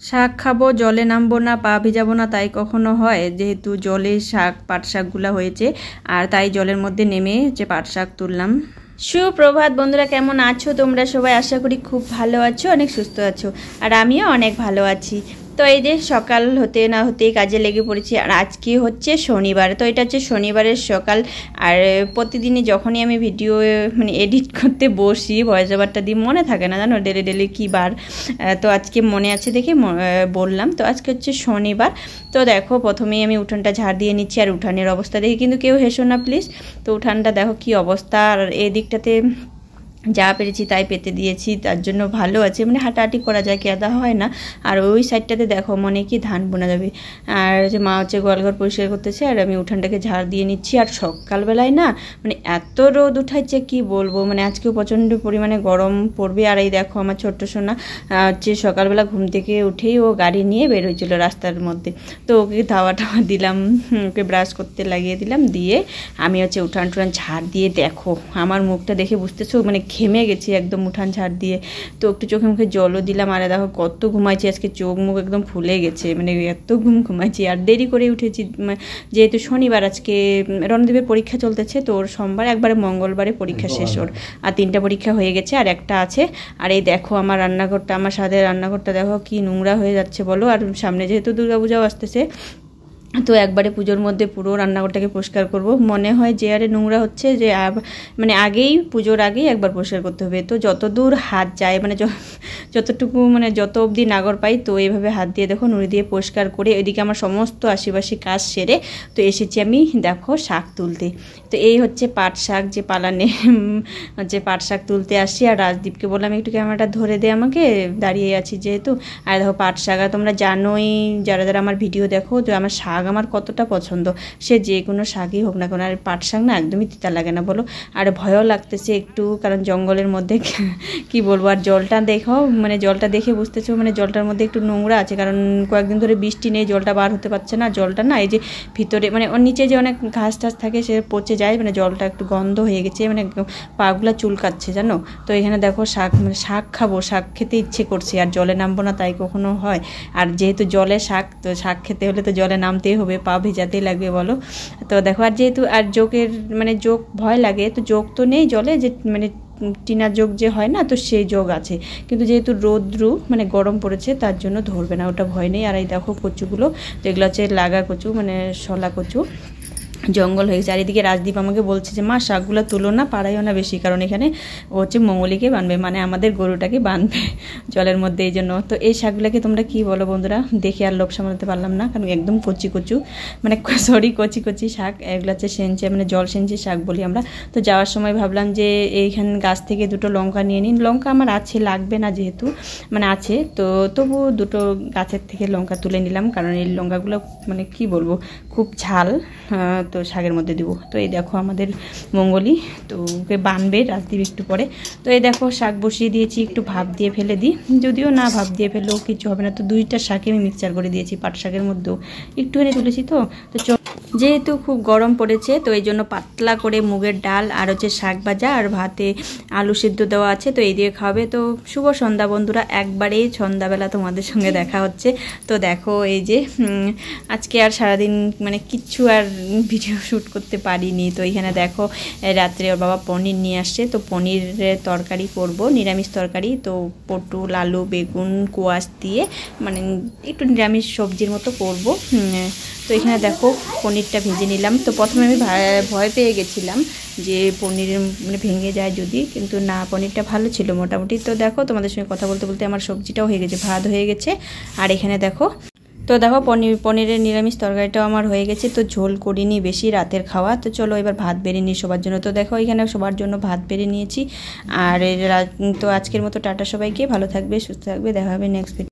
শাক খাবো জলে নামবো না পা ভিজাবো না তাই কখনো হয়? যেহেতু জলে শাক পাট শাকগুলা হয়েছে আর তাই জলের মধ্যে নেমে যে পাট শাক তুললাম। সুপ্রভাত বন্ধুরা, কেমন আছো তোমরা সবাই? আশা করি খুব ভালো আছো, অনেক সুস্থ আছো, আর আমিও অনেক ভালো আছি। তো এই যে সকাল হতে না হতেই কাজে লেগে পড়েছি, আর আজকে হচ্ছে শনিবার। তো এটা হচ্ছে শনিবারের সকাল। আর প্রতিদিনই যখনই আমি ভিডিও এডিট করতে বসি, ভয়েস ওভারটা দিই, মনে থাকে না জানো ডেলি ডেলি কী বার। তো আজকে মনে আছে দেখে বললাম। তো আজকে হচ্ছে শনিবার। তো দেখো প্রথমেই আমি উঠানটা ঝাড় দিয়ে নিচ্ছি, আর উঠানের অবস্থা দেখে কিন্তু কেউ হেসো না প্লিজ। তো উঠানটা দেখো কি অবস্থা, আর এই দিকটাতে যা পেরেছি তাই পেতে দিয়েছি, তার জন্য ভালো আছে, হাঁটাহাঁটি করা যায়, কেদা হয় না। আর ওই সাইডটাতে দেখো মনে কি ধান বোনা যাবে। আর যে মা হচ্ছে গোয়ালঘর পরিষ্কার করতেছে, আর আমি উঠানটাকে ঝাড় দিয়ে নিচ্ছি। আর সকালবেলায় না এত রোদ উঠাইছে কি বলবো, আজকেও প্রচণ্ড পরিমাণে গরম পড়বে। আর এই দেখো আমার ছোট্ট সোনা হচ্ছে সকালবেলা ঘুম থেকে উঠেই ও গাড়ি নিয়ে বের হয়েছিল রাস্তার মধ্যে। তো ওকে ধাওয়া টাওয়া দিলাম, ওকে ব্রাশ করতে লাগিয়ে দিলাম, দিয়ে আমি হচ্ছে উঠান টুঠান ঝাড় দিয়ে দেখো আমার মুখটা দেখে বুঝতেছো ঘেমে গেছি একদম উঠান ঝাড় দিয়ে। তো একটু চোখে মুখে জলও দিলাম। আর দেখো কত ঘুমাইছি আজকে, চোখ মুখ একদম ফুলে গেছে, এত ঘুমাইছি। আর দেরি করে উঠেছি যেহেতু শনিবার, আজকে রণদীপের পরীক্ষা চলতেছে। তো ওর সোমবার একবারে মঙ্গলবারে পরীক্ষা শেষ ওর, আর 3টা পরীক্ষা হয়ে গেছে, আর একটা আছে। আর এই দেখো আমার রান্নাঘরটা, আমার সাথে রান্নাঘরটা দেখো কি নোংরা হয়ে যাচ্ছে বলো। আর সামনে যেহেতু দুর্গাপূজাও আসতেছে, তো একবারে পুজোর মধ্যে পুরো রান্নাঘরটাকে পরিষ্কার করব। মনে হয় যে আরে নোংরা হচ্ছে, যে আগেই পুজোর আগেই একবার পরিষ্কার করতে হবে। তো যত দূর হাত যায়, যতটুকু যত অবধি নাগর পাই, তো এইভাবে হাত দিয়ে দেখো নুড়ি দিয়ে পরিষ্কার করে ওইদিকে আমার সমস্ত আশেপাশে কাজ সেরে তো এসেছি আমি দেখো শাক তুলতে। তো এই হচ্ছে পাট শাক, যে পালানে হচ্ছে পাট শাক তুলতে আসছি। আর রাজদীপকে বললাম একটু ক্যামেরাটা ধরে দে আমাকে, দাঁড়িয়ে আছি যেহেতু। আর দেখো পাট শাক, আর তোমরা জানোই যারা যারা আমার ভিডিও দেখো, তো আমার শাক আমার কতটা পছন্দ, সে যে কোনো শাকই হোক না কেন। আর পাট শাক না একদমই তিতা লাগে না বলো। আর ভয়ও লাগতেছে একটু, কারণ জঙ্গলের মধ্যে কি বলবো। আর জলটা দেখো, জলটা দেখে বুঝতেছো জলটার মধ্যে একটু নোংরা আছে, কারণ কয়েকদিন ধরে বৃষ্টি নেই, জলটা বার হতে পারছে না। জলটা না এই যে ভিতরে ওর নিচে যে অনেক ঘাস টাস থাকে সে পচে যায়, জলটা একটু গন্ধ হয়ে গেছে, পাগুলা চুলকাচ্ছে জানো। তো এখানে দেখো শাক, শাক খাবো, শাক খেতে ইচ্ছে করছে, আর জলে নামবো না তাই কখনো হয়? আর যেহেতু জলে শাক, তো শাক খেতে হলে তো জলে নামতেই হবে, পা ভেজাতেই লাগবে বলো। তো দেখো, আর যেহেতু আর যোগের যোগ ভয় লাগে, তো যোগ তো নেই জলে, যে টিনা যোগ যে হয় না, তো সেই যোগ আছে, কিন্তু যেহেতু রৌদ্রু গরম পড়েছে তার জন্য ধরবে না, ওটা ভয় নেই। আর এই দেখো কচুগুলো, যেগুলো হচ্ছে লাগা কচু, শলা কচু, জঙ্গল হয়ে গেছে। আর এদিকে রাজদীপ আমাকে বলছে যে মা শাকগুলো তুলো না, পাড়াইও না বেশি, কারণ এখানে ও হচ্ছে মঙ্গলীকে বাঁধবে, আমাদের গরুটাকে বাঁধবে জলের মধ্যে, এই জন্য। তো এই শাকগুলোকে তোমরা কি বলো বন্ধুরা? দেখে আর লোভ সামলাতে পারলাম না, কারণ একদম কচি কচু, কচি কচি শাক। এগুলো হচ্ছে সেঞ্চে, জল সেঞ্চে শাক বলি আমরা। তো যাওয়ার সময় ভাবলাম যে এইখান গাছ থেকে 2টো লঙ্কা নিয়ে নিন। লঙ্কা আমার আছে, লাগবে না যেহেতু আছে, তো তবু 2টো গাছের থেকে লঙ্কা তুলে নিলাম, কারণ এই লঙ্কাগুলো কি বলবো খুব ঝাল, তো শাকের মধ্যে দেবো। তো এই দেখো আমাদের মঙ্গলী, তো ওকে বানবে রাজদীপ একটু পরে। তো এই দেখো শাক বসিয়ে দিয়েছি, একটু ভাপ দিয়ে ফেলে দিই, যদিও না ভাপ দিয়ে ফেলেও কিছু হবে না। তো 2টা শাকে আমি মিক্সচার করে দিয়েছি, পাট শাকের মধ্যেও একটুখানি তুলেছি। তো যেহেতু খুব গরম পড়েছে, তো এই জন্য পাতলা করে মুগের ডাল আর হচ্ছে শাক ভাজা আর ভাতে আলু সিদ্ধ দেওয়া আছে, তো এই দিয়ে খাবে। তো শুভ সন্ধ্যা বন্ধুরা, একবারেই সন্ধ্যাবেলা তোমাদের সঙ্গে দেখা হচ্ছে। তো দেখো এই যে আজকে আর সারাদিন কিচ্ছু আর ভিডিও শ্যুট করতে পারিনি। তো এখানে দেখো রাত্রে ওর বাবা পনির নিয়ে আসছে, তো পনিরের তরকারি করব, নিরামিষ তরকারি। তো পটল আলু বেগুন কোয়াশ দিয়ে একটু নিরামিষ সবজির মতো করব। তো এখানে দেখো পনিরটা ভেজে নিলাম। তো প্রথমে আমি ভয় পেয়ে গেছিলাম যে পনির ভেঙে যায় যদি, কিন্তু না, পনিরটা ভালো ছিল মোটামুটি। তো দেখো তোমাদের সঙ্গে কথা বলতে বলতে আমার সবজিটাও হয়ে গেছে, ভাত হয়ে গেছে। আর এখানে দেখো পনিরের নিরামিষ তরকারিটাও আমার হয়ে গেছে। তো ঝোল করিনি বেশি, রাতের খাওয়া। তো চলো এবার ভাত বেড়ে নিই সবার জন্য। তো দেখো এখানে সবার জন্য ভাত বেড়ে নিয়েছি। আর তো আজকের মতো টাটা সবাইকে, ভালো থাকবে সুস্থ থাকবে, দেখা হবে নেক্সট ভিডিও।